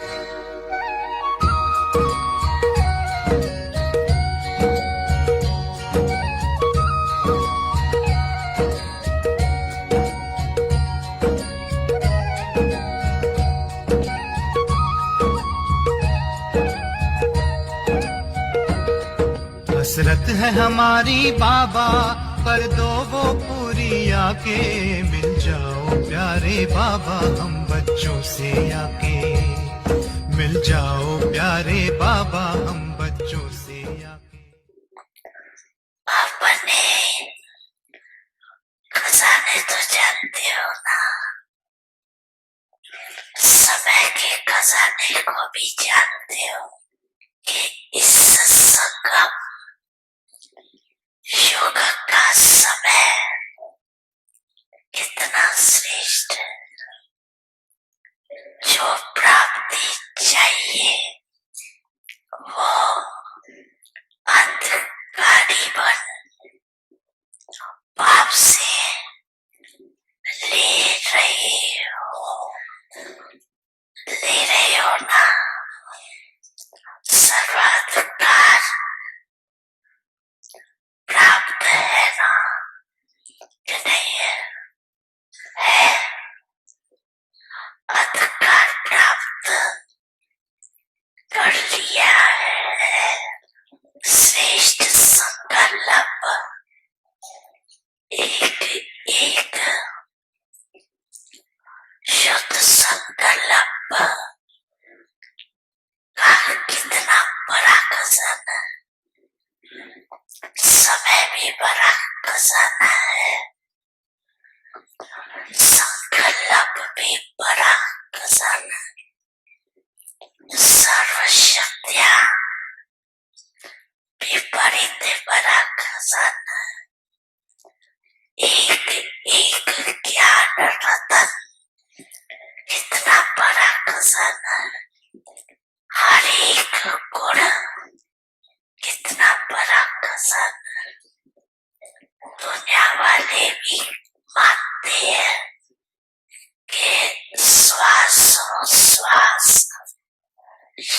हसरत है हमारी बाबा, कर दो वो पूरी आके। मिल जाओ प्यारे बाबा हम बच्चों से आके। मिल जाओ प्यारे बाबा हम बच्चों से आके। अपने खजाने तो जानते हो ना, समय के खजाने को भी जानते हो कि इस संगम युग का समय कितना श्रेष्ठ है। जो प्राप्ति चाहिए वो अंधकारी बन पाप से ले रहे हो ना। सर्वाधिकार प्राप्त है ना कि नहीं है? अधिकार प्राप्त कर लिया है। श्रेष्ठ संकल्प एक शुद्ध संकल्प का कितना बड़ा खजाना है। समय भी बड़ा खजाना है, संकल्प भी बड़ा खजाना है, सर्वशक्तियां भी बड़ा खजाना है। एक ज्ञान रतन कितना बड़ा खजाना है। हर एक गुण कितना बड़ा खजाना है। दुनिया वाले भी मानते हैं कि श्वास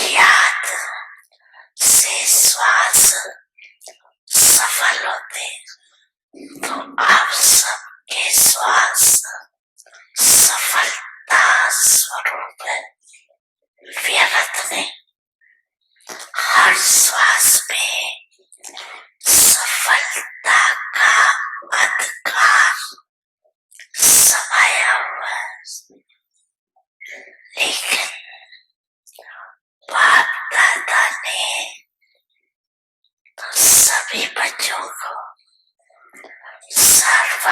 याद से श्वास सफल होते, तो आप सबके श्वास सफलता स्वरूप है। व्यर्थ नहीं, हर श्वास में सफलता का अधिकार समाया हुआ है। लेकिन बाप दादा ने तो सभी बच्चों को सर्व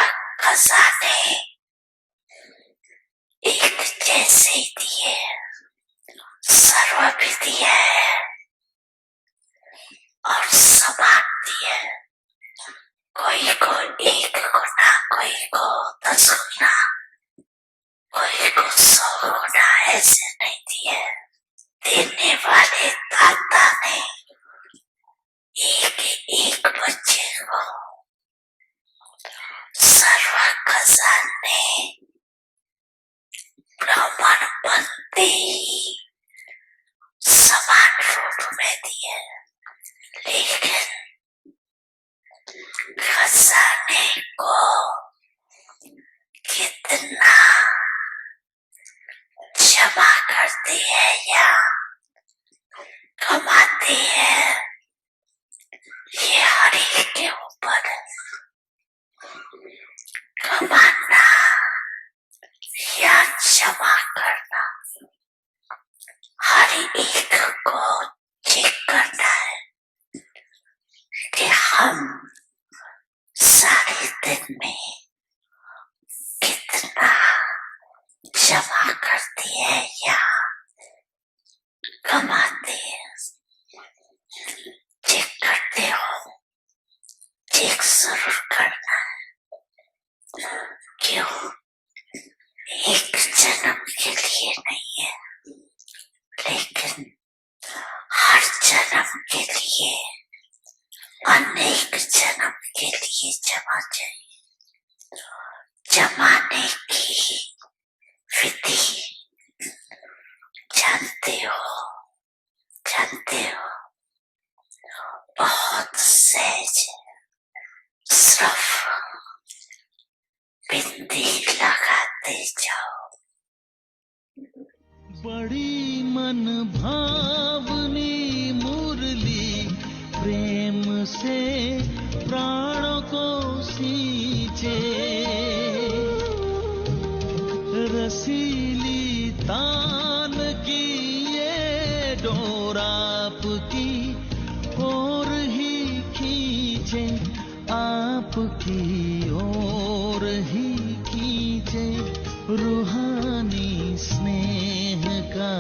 खजाने एक जैसे दिए, सर्व भी दिया है और समान दिया है। कोई को 1 गुना, कोई को 10 गुना, कोई को 100 गुना, ऐसे नहीं दिए। देने वाले दाता ने एक बच्चे को सर्व खजाने ब्राह्मण बनते ही समान रूप में दिए। लेकिन खजाने को कितना जमा करते हैं या कमाते हैं, ये हर एक के ऊपर है। कमाना या जमा करना हर एक को चेक करना है कि हम सारे दिन में कितना जमा करते हैं या कमाते हैं। चेक करते हो, चेक जरूर करना है। क्यों? एक जन्म के लिए नहीं है, लेकिन हर जन्म के लिए, अनेक जन्म के लिए जमा चाहिए। जमाने की विधि जानते हो बहुत सहज सिर्फ बिंदी लगाते जाओ। बड़ी मन भावनी मुरली प्रेम से प्राणों को सींचे, रसीली तान की ये डोर आपकी ओर ही खींचे, आपकी ओर ही खींचे, रूहानी स्नेह का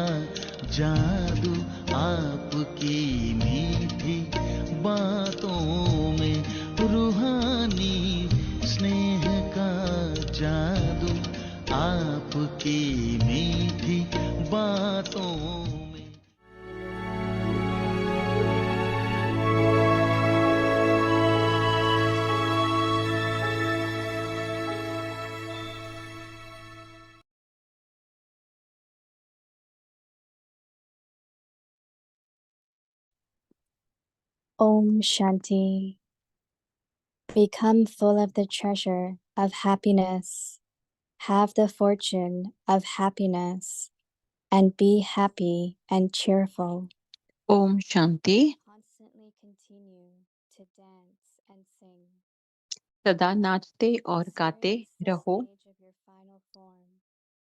जादू आपकी मीठी बातों में, रूहानी स्नेह का जादू आपकी मीठी बातों में। Om Shanti. Become full of the treasure of happiness. Have the fortune of happiness and be happy and cheerful. Om Shanti. Constantly continue to dance and sing. सदा नाचते और गाते Experience the रहो। stage of your final form.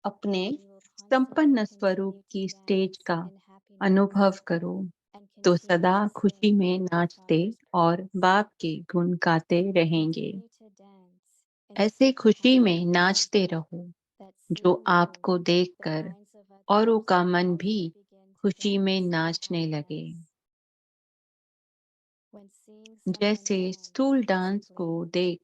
अपने You will संपन्न constantly स्वरूप continue की to stage dance का in happiness अनुभव करो and तो continue सदा to खुशी sing में your नाचते Father's और praise. बाप के गुण गाते रहेंगे। Continue to dance in ऐसे such खुशी में happiness नाचते रहो that जो seeing आपको the देखकर minds of औरों others का मन भी also begin to खुशी में dance in नाचने लगे। happiness. When seeing someone जैसे dance स्टूल डांस को physically, देख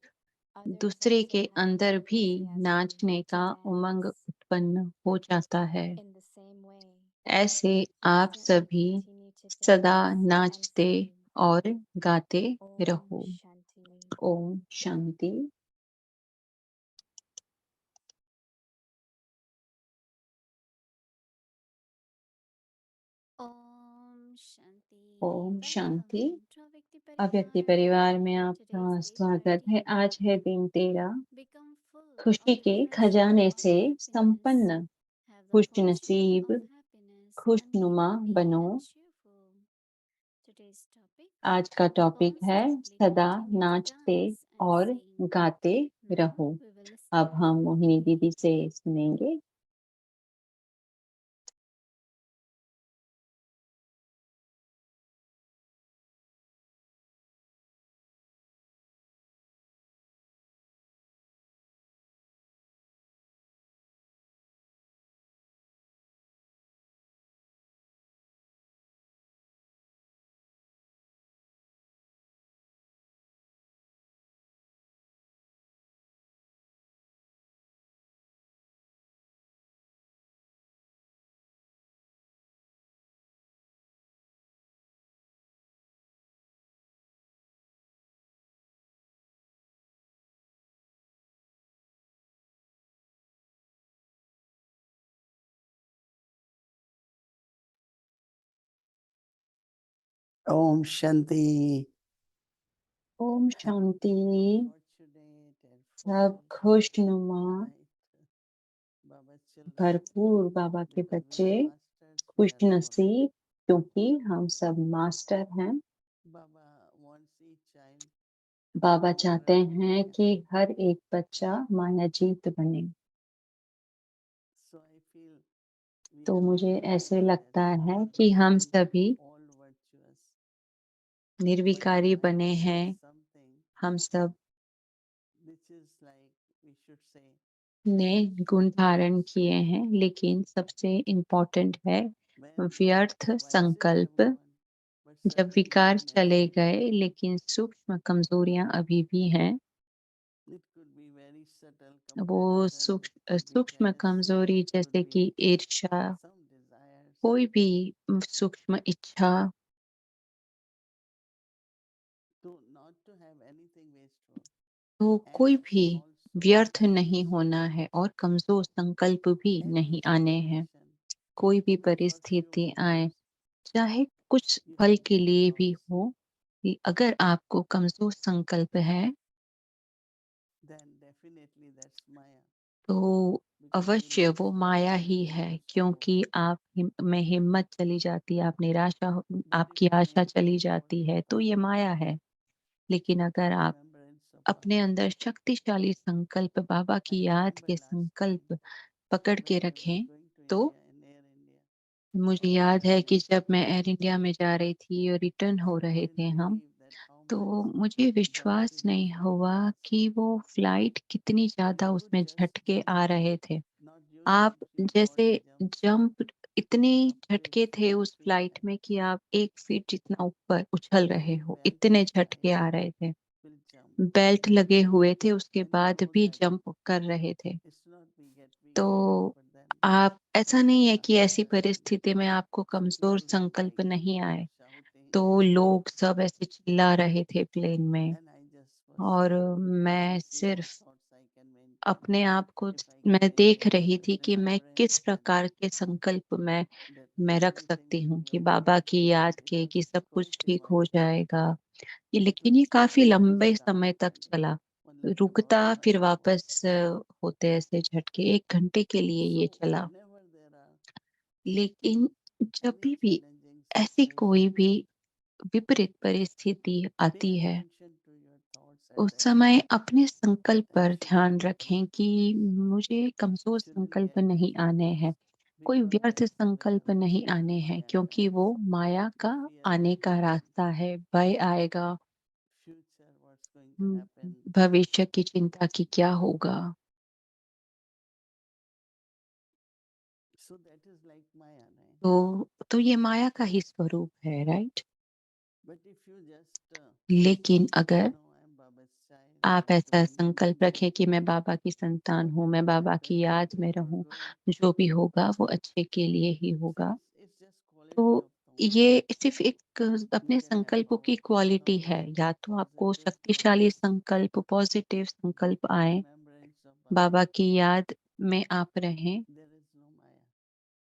others दूसरे also के have अंदर the भी enthusiasm नाचने to का उमंग dance. उत्पन्न हो जाता है। In the same way, ऐसे आप constantly सभी continue to सदा dance and नाचते sing. और गाते Om रहो। Shanti. ओम शांति। ओम शांति। ओम शांति। वेलकम टू अव्यक्ति अव्यक्ति परिवार। परिवार में आपका टुडेज डे स्वागत है। 13। आज है दिन 13। बिकम फुल ऑफ खुशी द के ट्रेजर खजाने ऑफ से हैप्पीनेस। संपन्न हैव द खुश फॉर्च्यून नसीब ऑफ हैप्पीनेस एंड बी खुशनुमा हैप्पी बनो। And cheerful. Today's topic. आज का टॉपिक है Constantly सदा continue to नाचते dance and और sing. गाते Now रहो। we will listen. अब हम मोहिनी दीदी से सुनेंगे। ओम शांति। ओम शांति। सब खुशनुमा भरपूर बाबा के बच्चे खुश नसीब, क्योंकि हम सब मास्टर हैं। बाबा चाहते हैं कि हर एक बच्चा माया जीत बने। तो मुझे ऐसे लगता है कि हम सभी निर्विकारी बने हैं। हम सब ने गुण धारण किए हैं, लेकिन सबसे इम्पोर्टेंट है व्यर्थ संकल्प। जब विकार चले गए, लेकिन सूक्ष्म कमजोरियां अभी भी हैं। वो सूक्ष्म कमजोरी जैसे कि ईर्ष्या, कोई भी सूक्ष्म इच्छा, तो कोई भी व्यर्थ नहीं होना है और कमजोर संकल्प भी नहीं आने हैं। कोई भी परिस्थिति आए, चाहे कुछ पल के लिए भी हो, कि अगर आपको कमज़ोर संकल्प है, then definitely that's Maya. तो Because you अवश्य lose वो faith Maya and he you है, lose hope. क्योंकि आप में हिम्मत चली जाती है, आप That is आपकी the आशा main चली cause for जाती your है, तो ये falling माया down. है। लेकिन अगर आप Remembrance of अपने Baba. अंदर शक्तिशाली संकल्प, बाबा I की याद remember के last time संकल्प पकड़ के when I was रखें, going to तो India in Air India मुझे on याद है कि जब मैं Sunday, एयर इंडिया में जा रही थी और रिटर्न I हो रहे couldn't थे हम, believe that how तो much मुझे विश्वास jumping नहीं was हुआ taking place. कि वो फ्लाइट कितनी If ज़्यादा you उसमें just झटके आ रहे थे। not use आप your जैसे body jump जंप इतने up to झटके its थे full उस speed फ्लाइट and में कि आप 1 फीट जितना ऊपर उछल रहे even हो, belt इतने झटके inside आ रहे थे। will jump बेल्ट लगे हुए थे, उसके and you बाद know भी that जंप कर रहे थे। it's not we get weak तो but then आप ऐसा नहीं है कि ऐसी after परिस्थिति में आपको कमज़ोर people were संकल्प like नहीं आए। shouting तो लोग सब ऐसे चिल्ला रहे थे प्लेन में, and I just was और trying मैं to see what सिर्फ thoughts I can maintain अपने आप को if I can मैं देख maintain रही that थी कि मैं remembrance किस and प्रकार के संकल्प that मैं रख everything सकती will हूँ be कि okay बाबा की याद के because कि it's सब कुछ quite ठीक हो remarkable. जाएगा। ये It लेकिन will ये काफ़ी start and लंबे start समय तक and चला। only about रुकता one फिर hour. वापस होते ऐसे झटके 1 घंटे के लिए ये So चला। whenever there are लेकिन जब any भी challenging ऐसी कोई situation, भी विपरीत परिस्थिति pay आती है, attention to your thoughts at उस that समय time अपने संकल्प and पर see ध्यान that रखें कि मुझे कमज़ोर shouldn't संकल्प get नहीं आने confused हैं, कोई because व्यर्थ that's the way संकल्प our नहीं mind आने हैं, क्योंकि reacts. वो माया का Fear आने will का come, रास्ता है, भय आएगा, future what's going to um, happen. भविष्य की चिंता कि क्या होगा। So that is like Maya, right? तो ये माया का ही स्वरूप है, right? But if you just लेकिन say अगर no, I'm Baba's child, आप I'm ऐसा doing संकल्प everything, रखें कि मैं बाबा की संतान हूँ, मैं whatever बाबा की happens, याद में everything will रहूँ, good. जो भी होगा वो अच्छे के लिए ही See, होगा। it's just quality तो of thought. ये सिर्फ़ एक You अपने can have संकल्पों की powerful क्वालिटी thoughts, है, या तो आपको positive शक्तिशाली thoughts, संकल्प, पॉज़िटिव संकल्प आएँ, remembrance of Baba. बाबा की याद में आप रहें, There is no Maya.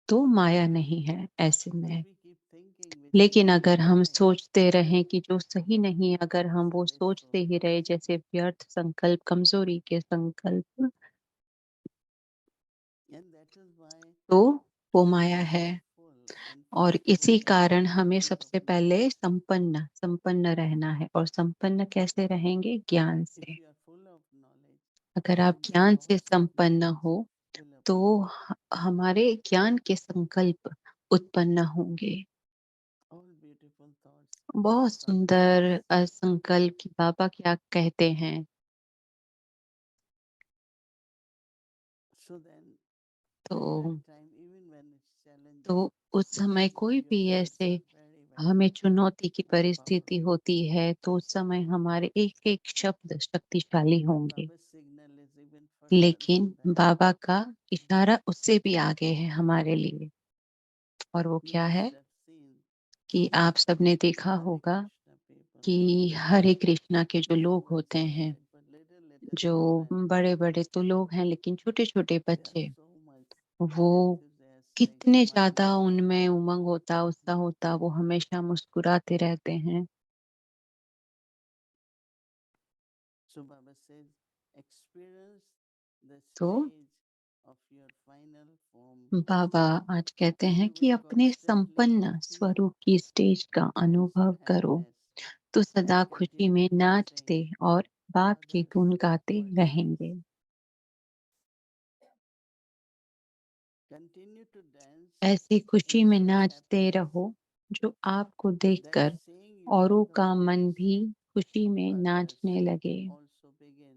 तो माया नहीं है ऐसे If में। we keep thinking which is लेकिन not अगर हम right, सोचते रहें कि जो सही नहीं है, अगर हम it's a वो wasteful सोचते ही thought. रहे जैसे व्यर्थ संकल्प, कमज़ोरी के संकल्प, And that is why तो वो keep माया है। yourself full and और first इसी put that कारण हमें attitude of सबसे पहले knowledge. संपन्न रहना है, और संपन्न कैसे रहेंगे? ज्ञान If से। you are full of knowledge, अगर आप then the ज्ञान से thoughts of संपन्न knowledge हो, will तो appear. हमारे ज्ञान के संकल्प उत्पन्न होंगे। All beautiful thoughts. बहुत Baba सुंदर says. संकल्प कि बाबा क्या कहते हैं। So then तो at that time, even when it's challenging, तो उस समय कोई your भी words ऐसे are very हमें valuable चुनौती की and परिस्थिति powerful. होती है, तो उस समय हमारे एक-एक शब्द शक्तिशाली But होंगे। Baba's signal is even further लेकिन than that. बाबा का इशारा उससे भी आगे है हमारे लिए, और वो You क्या must है have seen कि आप सबने देखा Hare होगा Krishna people. कि हरे कृष्णा के जो Big लोग ones होते all हैं, right, but little जो children, बड़े-बड़े तो लोग हैं, लेकिन छोटे-छोटे they are बच्चे, so much वो enthusiastic, कितने ज़्यादा smiling. उनमें उमंग होता, उत्साह होता, वो हमेशा मुस्कुराते रहते हैं। So Baba says, experience the तो stage of your final form. बाबा आज कहते हैं You कि will अपने constantly संपन्न happy, स्वरूप की स्टेज का dance in अनुभव करो, happiness, तो and सदा खुशी में continue to sing नाचते और बाप के Baba's गुण गाते verses. रहेंगे। Continue to dance ऐसी खुशी in में such नाचते happiness रहो, जो आपको that देखकर saying you are औरों का मन Baba's भी खुशी में others नाचने लगे। also begin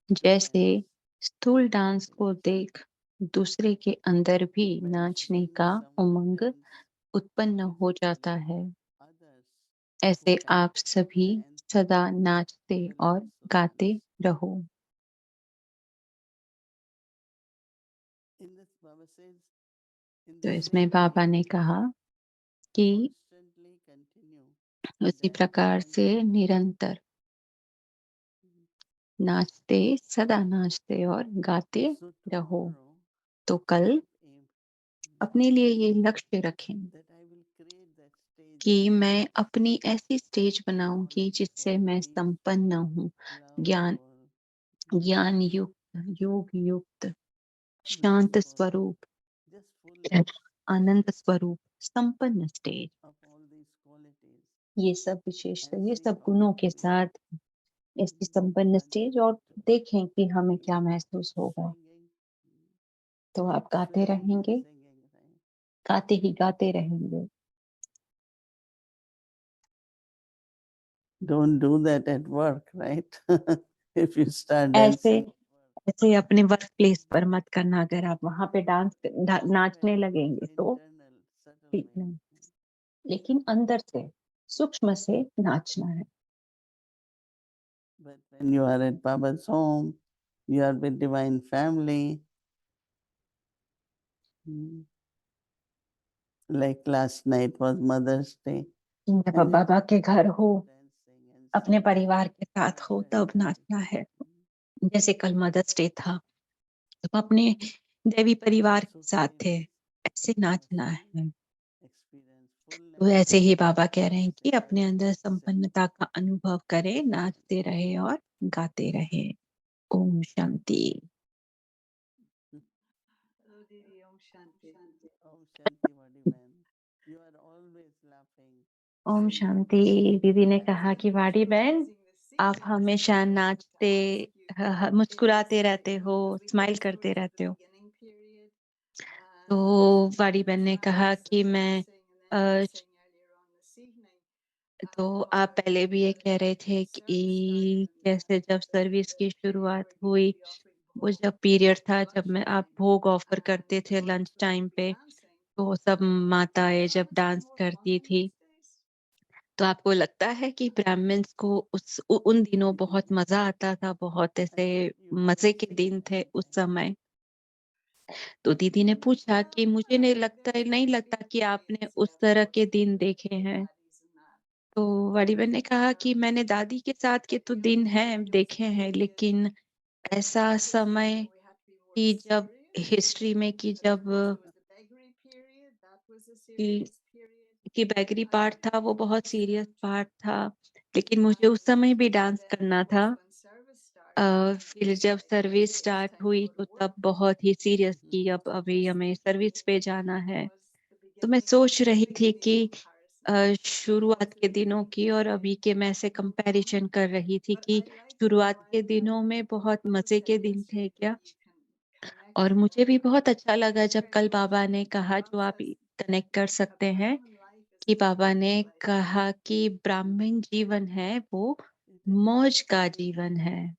to जैसे dance स्थूल in डांस को happiness. देख दूसरे के अंदर भी When नाचने seeing का someone उमंग dance, उत्पन्न you हो become जाता है, others who ऐसे can आप सभी dance सदा नाचते will और also गाते dance. रहो। In this, Baba says, in तो the इसमें same way, बाबा ने कहा कि constantly continue to उसी dance प्रकार and से sing. निरंतर नाचते, सदा नाचते और गाते So रहो। tomorrow, तो कल keep aim. अपने लिए ये लक्ष्य रखें that I will create that stage कि of मैं peace, अपनी ऐसी स्टेज बनाऊंगी knowledge जिससे for मैं peace, संपन्न हूँ, love ज्ञान for ज्ञान peace, युक्त, योग युक्त, bliss शांत for स्वरूप, just fullness आनंद स्वरूप, संपन्न stage. of all these qualities. ये सब विशेषता, ये ऐसे सब गुणों के गाएंगे साथ ऐसी संपन्न स्टेज, और गाते देखें कि हमें क्या महसूस होगा। singing, तो आप गाते swaying and रहेंगे, singing, right? गाते ही गाते रहेंगे। Don't do that at work, right? If you start ऐसे dancing, ऐसे अपने वर्क प्लेस पर मत करना। अगर आप वहां पे नाचने outside, लगेंगे तो internal, subtle ठीक way. नहीं, लेकिन अंदर से सूक्ष्म से नाचना है। But when you are at Baba's home, you are with divine family. Hmm. Like last night was Mother's Day. जब आप And बाबा के घर हो, dancing and अपने singing. परिवार के साथ हो, तब नाचना है। जैसे कल मदर्स डे था, तो अपने देवी परिवार के So साथ थे, feel ऐसे नाचना joyful, है। experience fullness, तो ऐसे ही बाबा कह रहे हैं कि अपने अंदर accept. संपन्नता का अनुभव करें, नाचते रहे और गाते रहे। Om Shanti. Oh, Didi, Om Shanti. Om Shanti Vadiman. You are always laughing. Om When you Shanti. mention दीदी ने Baba's कहा When कि you name, वाड़ी choose बहन, using the आप singing, I हमेशा wanted to नाचते, ask you to मुस्कुराते रहते illustrate हो, because we go smile through करते the रहते हो। beginning period तो and वाड़ी the बहन ने कहा flowers कि and मैं dancing, and then you were saying earlier on this evening तो how आप पहले भी ये कह रहे थे when service started कि and कैसे जब सर्विस the की period शुरुआत where you would हुई, be offering वो bhog जब पीरियड था, at जब मैं आप lunchtime भोग ऑफर करते and थे the lunch mothers would time be पे, dancing. तो सब Did you माताएं जब have it dance more fun करती in थी, those days? तो आपको लगता है कि ब्राह्मण्स को उन दिनों बहुत मजा आता था, बहुत I ऐसे thought you मजे didn't के sing दिन थे that उस time. समय। तो दीदी ने पूछा कि मुझे नहीं लगता, There नहीं must be लगता कि आपने opinions, उस yeah, of तरह course, के with दिन the देखे हैं। daddies and that. तो बड़ी बहन ने कहा कि मैंने दादी के साथ के But तो the दिन other हैं, period was a देखे हैं, period लेकिन ऐसा in history समय where we had to be more कि जब serious. हिस्ट्री में कि And of जब course, there was the beggary period. That was a कि, serious period. कि बैगरी पार्ट था, वो बहुत सीरियस Understand. पार्ट था, लेकिन मुझे उस समय भी And डांस then, of करना था। course, when service started, then it फिर was जब like, service okay, it's start time to हुई go तो to तब work. बहुत ही सीरियस की, अब So अभी just हमें thinking सर्विस पे जाना that है। was the तो मैं beginning सोच रही of थी the कि comparison. What शुरुआत was the के दिनों beginning की और period? अभी के मैं ऐसे कंपैरिजन कर रही थी But कि I like how शुरुआत के Vaidya दिनों में बहुत मजे के said दिन थे yesterday क्या। that you can connect और मुझे भी बहुत अच्छा लगा जब very कल much. बाबा ने कहा, जो आप Mom says कनेक्ट कर a सकते हैं, Brahmin life is कि a बाबा joyful ने life. कहा कि ब्राह्मण जीवन है वो It is मौज का very जीवन nice. है।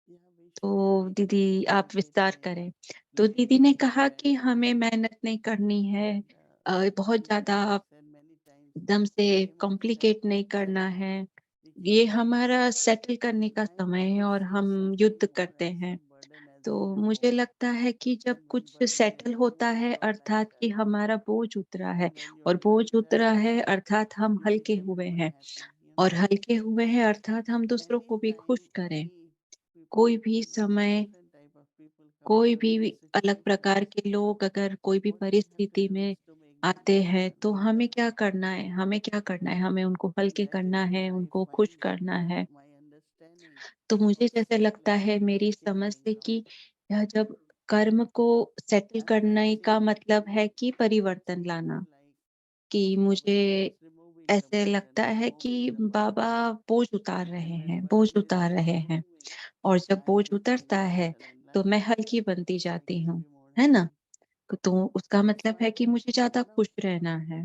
Yeah, we तो should दीदी आप विस्तार complicate करें। we तो should दीदी ने not कहा कि expect हमें मेहनत नहीं करनी है, and बहुत like ज्यादा I have said many times, एकदम से time of कॉम्प्लिकेट नहीं करना settling. है। We keep ये going. हमारा सेटल करने का Time समय है never और sees हम settling युद्ध or करते as हैं। some burden as तो we मुझे remove. लगता है कि जब Then one कुछ burden is सेटल होता removed है, from अर्थात कि ourselves. हमारा बोझ उतरा है, And when you और are बोझ lighter, उतरा है अर्थात हम you हल्के make हुए everyone हैं, happy, और हल्के हुए हैं अर्थात हम दूसरों को भी Anytime खुश करें। we people, कोई भी समय, different type of people come to कोई us भी in अलग प्रकार situations, के लोग अगर कोई भी what we have to परिस्थिति do में is to make them आते हैं, happy. तो हमें क्या करना है, हमें क्या करना है, हमें उनको And हल्के that is करना where है, I उनको खुश find करना है। my understanding तो मुझे of जैसे लगता settling है मेरी समझ came से from. कि यह जब कर्म को सेटल I have not करने का seen मतलब है कि it's परिवर्तन more लाना। like कि Baba मुझे is just removing the ऐसे burden, लगता है कि removing the बाबा burden. बोझ उतार रहे And when हैं, बोझ burden is उतार रहे हैं, removing, और जब I बोझ am उतरता feeling है lighter and तो मैं lighter. हल्की बनती I जाती can हूँ, be more है ना। happy. तो उसका मतलब So है I कि मुझे ज्यादा खुश now, रहना है।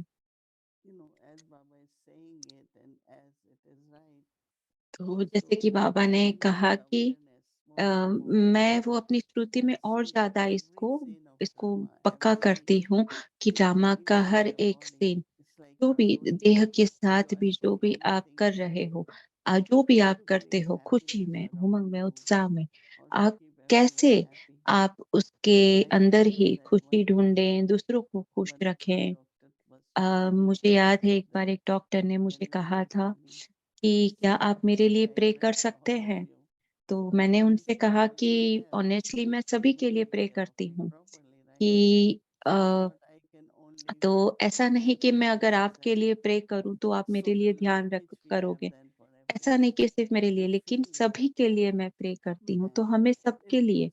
as Baba is saying it and as it is right, तो so जैसे कि बाबा I ने bring कहा the कि awareness a, more and more मैं वो अपनी स्मृति में that और see ज्यादा every इसको scene of इसको drama, पक्का every करती हूँ कि ड्रामा का even in हर your एक body, सीन, it's like जो भी Rangoli. देह के You साथ are भी जो भी आप performing कर there रहे हो, जो भी how आप to करते create हो, खुशी happiness में, around उमंग में, you, उत्साह में, how to आप keep कैसे everyone happy. आप उसके I अंदर remember ही that खुशी one time ढूंढें, दूसरों को खुश one रखें। doctor was telling me मुझे याद है एक that बार एक डॉक्टर ने can मुझे you कहा pray था for me? कि क्या आप मेरे लिए I प्रे कर pray for सकते all of हैं। you. तो मैंने Please उनसे do कहा what कि you have ऑनेस्टली मैं to सभी के make लिए me प्रे feel करती okay हूँ properly, right? कि I thought I can तो ऐसा नहीं कि मैं अगर आपके लिए प्रे करूँ तो आप मेरे लिए ध्यान रख करोगे। ऐसा नहीं कि सिर्फ़ मेरे लिए, लेकिन सभी के लिए मैं प्रे करती हूँ, तो हमें सबके लिए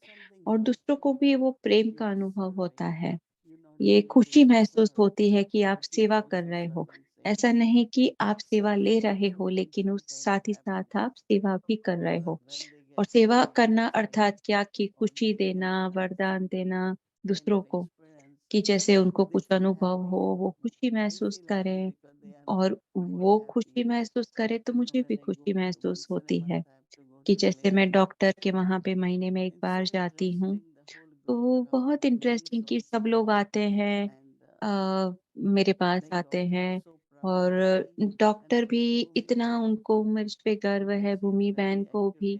और दूसरों को भी वो प्रेम का अनुभव होता है। ये खुशी महसूस होती है कि आप सेवा कर रहे हो। ऐसा नहीं कि आप सेवा ले रहे हो, लेकिन उस साथ ही साथ आप सेवा भी कर रहे हो। और सेवा करना अर्थात क्या कि खुशी देना, वरदान देना दूसरों को, कि जैसे उनको कुछ अनुभव हो, वो खुशी महसूस करें और वो खुशी महसूस करें तो मुझे भी खुशी महसूस होती है। कि जैसे मैं डॉक्टर के वहाँ पे महीने में 1 बार जाती हूँ, तो बहुत इंटरेस्टिंग कि सब लोग आते हैं मेरे पास आते हैं और डॉक्टर भी इतना उनको मुझ पे गर्व है, भूमि बहन को भी,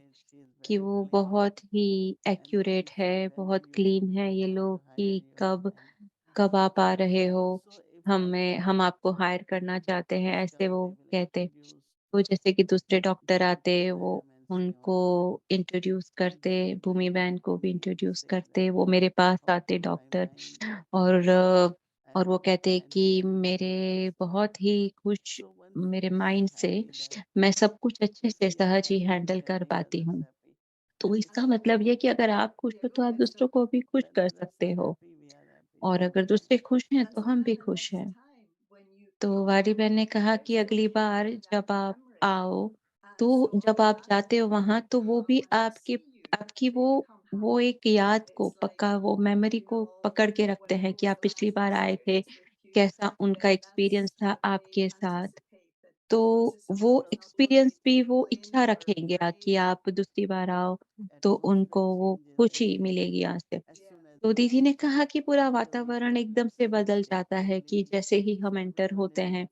कि वो बहुत ही एक्यूरेट है, बहुत क्लीन है ये लोग कि कब कब आप आ रहे हो? हम आपको हायर करना चाहते हैं, ऐसे वो कहते। तो जैसे कि दूसरे डॉक्टर आते, वो उनको इंट्रोड्यूस करते, भूमि बहन को भी इंट्रोड्यूस करते, वो मेरे पास आते डॉक्टर और और वो कहते कि मेरे बहुत ही खुश मेरे माइंड से मैं सब कुछ अच्छे से सहज ही हैंडल कर पाती हूँ। तो इसका मतलब ये है कि अगर आप खुश हो तो आप दूसरों को भी खुश कर सकते हो और अगर दूसरे खुश हैं तो हम भी खुश हैं। तो वारी बहन ने कहा कि अगली बार जब आप आओ, तो जब आप जाते हो वहाँ तो वो भी आपकी वो एक याद को पक्का वो मेमोरी को पकड़ के रखते हैं कि आप पिछली बार आए थे, कैसा उनका एक्सपीरियंस था आपके साथ। तो वो एक्सपीरियंस भी वो इच्छा रखेंगे कि आप दूसरी बार आओ, तो उनको वो खुशी मिलेगी यहाँ से। तो दीदी ने कहा कि पूरा वातावरण एकदम से बदल जाता है कि जैसे ही हम एंटर होते हैं,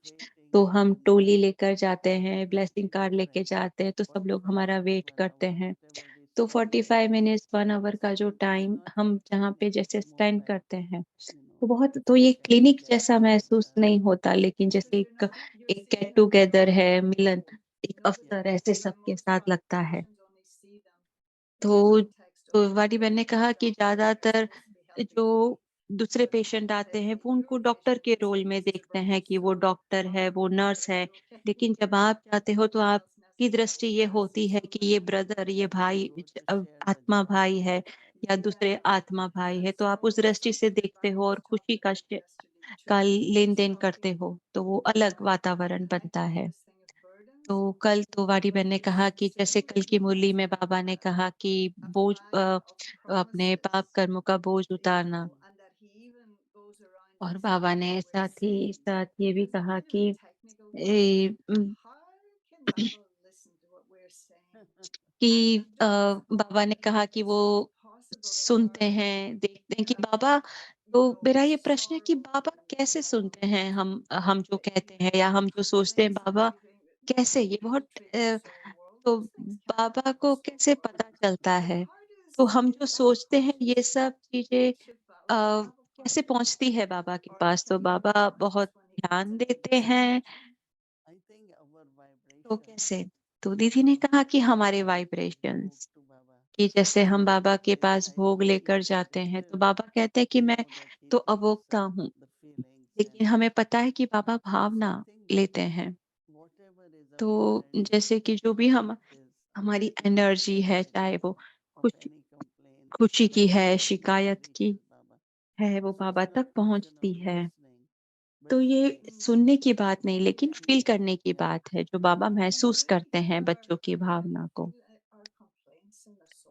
तो हम टोली लेकर जाते हैं, ब्लेसिंग कार्ड लेके जाते हैं, तो सब लोग हमारा वेट करते हैं। तो 45 मिनट्स 1 आवर का जो टाइम हम जहाँ पे जैसे स्पेंड करते हैं, तो बहुत तो ये क्लिनिक जैसा महसूस नहीं होता, लेकिन जैसे एक एक गेट टुगेदर है, मिलन, एक अवसर ऐसे सबके साथ लगता है। तो वाडी बहन ने कहा कि ज़्यादातर जो दूसरे पेशेंट आते हैं, वो उनको डॉक्टर के रोल में देखते हैं कि वो डॉक्टर है, वो नर्स है। लेकिन जब आप जाते हो तो आपकी दृष्टि ये होती है कि ये ब्रदर, ये भाई आत्मा भाई है या दूसरे आत्मा भाई है, तो आप उस दृष्टि से देखते हो और खुशी का लेन-देन करते हो, तो वो अलग वातावरण बनता है। तो कल तो वाडी बहन ने कहा कि जैसे कल की मुरली में बाबा ने कहा कि अपने पाप कर्मों का बोझ उतारना और बाबा ने साथ ही साथ ये भी कहा कि ए, उम, बाबा ने कहा कि वो सुनते हैं, देखते हैं कि बाबा तो मेरा ये प्रश्न है कि बाबा कैसे सुनते हैं हम जो कहते हैं या हम जो सोचते हैं बाबा कैसे? ये बहुत तो बाबा को कैसे पता चलता है? तो हम जो सोचते हैं ये सब चीज़ें कैसे पहुँचती है बाबा के पास? तो बाबा बहुत ध्यान देते हैं, तो कैसे? तो दीदी ने कहा कि हमारे वाइब्रेशंस कि जैसे हम बाबा के पास भोग लेकर जाते हैं, तो बाबा कहते हैं कि मैं तो अभोक्ता हूँ, लेकिन हमें पता है कि बाबा भावना लेते हैं। तो जैसे कि जो भी हम हमारी एनर्जी है, चाहे वो खुश खुशी की है, शिकायत की है, वो बाबा तक पहुँचती है। तो ये सुनने की बात नहीं, लेकिन फ़ील करने की बात है, जो बाबा महसूस करते हैं बच्चों की भावना को।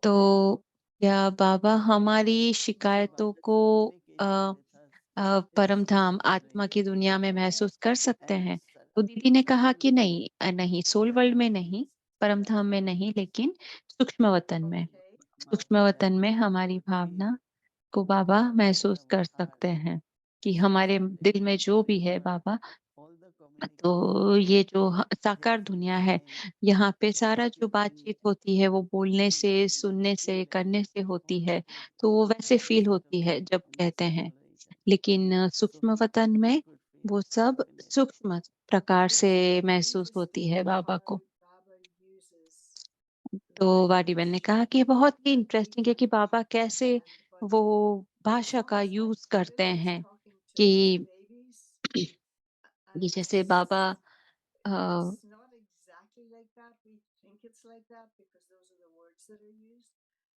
तो क्या बाबा हमारी शिकायतों को अ परम धाम आत्मा की दुनिया में महसूस कर सकते हैं? तो दीदी ने कहा कि नहीं नहीं सोल वर्ल्ड में नहीं, परम धाम में नहीं, लेकिन सूक्ष्म वतन में। सूक्ष्म वतन में हमारी भावना को बाबा महसूस कर सकते हैं, कि हमारे दिल में जो भी है बाबा, तो ये जो साकार दुनिया है, यहाँ पे सारा जो बातचीत होती है वो बोलने से, सुनने से, करने से होती है, तो वो वैसे फ़ील होती है जब कहते हैं। लेकिन सूक्ष्म वतन में वो सब सूक्ष्म प्रकार से महसूस होती है बाबा को। तो वाडीबेन ने कहा कि ये बहुत ही इंटरेस्टिंग है कि बाबा कैसे वो भाषा का यूज़ करते हैं कि And कि जैसे बाबा अ, it's not exactly like that. We think it's like that because those are the words that are used.